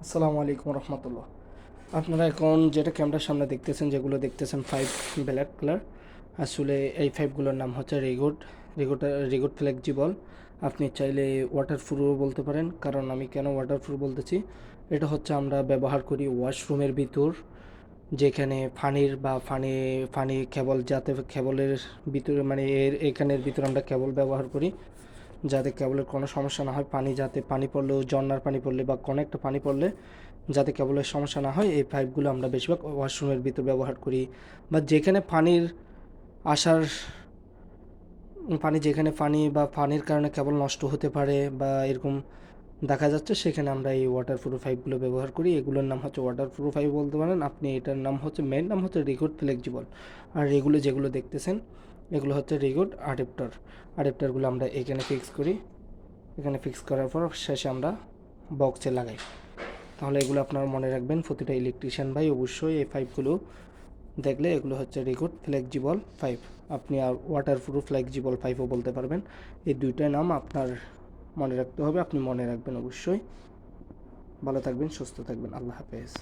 আসসালামু আলাইকুম রহমতুল্লাহ। আপনারা এখন যেটা ক্যামেরার সামনে দেখতেছেন, যেগুলো দেখতেছেন ফাইভ ব্ল্যাক কালার, আসলে এই ফাইভগুলোর নাম হচ্ছে রিগুড ফ্লেক্সিবল। আপনি চাইলে ওয়াটারপ্রুফও বলতে পারেন। কারণ আমি কেন ওয়াটারপ্রুফ বলতেছি, এটা হচ্ছে আমরা ব্যবহার করি ওয়াশরুমের ভিতর, যেখানে ফানির বা ফানি ফানি কেবল, যাতে কেবলের ভিতরে মানে এখানের ভিতরে আমরা কেবল ব্যবহার করি, যাতে কেবলের কোনো সমস্যা না হয়। যাতে পানি পড়লেও, ঝর্নার পানি পড়লে বা কোনো একটা পানি পড়লে যাতে কেবলের সমস্যা না হয়, এই পাইপগুলো আমরা বেশিরভাগ ওয়াশরুমের ভিতর ব্যবহার করি। বা যেখানে পানির আসার যেখানে পানি বা পানির কারণে কেবল নষ্ট হতে পারে বা এরকম দেখা যাচ্ছে, সেখানে আমরা এই ওয়াটারপ্রুফ পাইপগুলো ব্যবহার করি। এগুলোর নাম হচ্ছে ওয়াটারপ্রুফ পাইপ বলতে পারেন আপনি। এটার নাম হচ্ছে, মেন নাম হচ্ছে রিগুড ফ্লেক্সিবল। আর এগুলো যেগুলো দেখতেছেন, এগুলো হচ্ছে রিগুড আডাপ্টারগুলো আমরা এখানে ফিক্স করি। এখানে ফিক্স করার পর শেষে আমরা বক্সে লাগাই। তাহলে এগুলো আপনারা মনে রাখবেন, প্রতিটা ইলেকট্রিশিয়ান ভাই অবশ্যই এই পাইপগুলো দেখলে, এগুলো হচ্ছে রিগুড ফ্লেক্সিবল পাইপ। আপনি আর ওয়াটারপ্রুফ ফ্লেক্সিবল পাইপও বলতে পারবেন। এই দুইটাই নাম আপনার মনে রাখতে হবে, আপনি মনে রাখবেন অবশ্যই। ভালো থাকবেন, সুস্থ থাকবেন, আল্লাহ হাফেজ।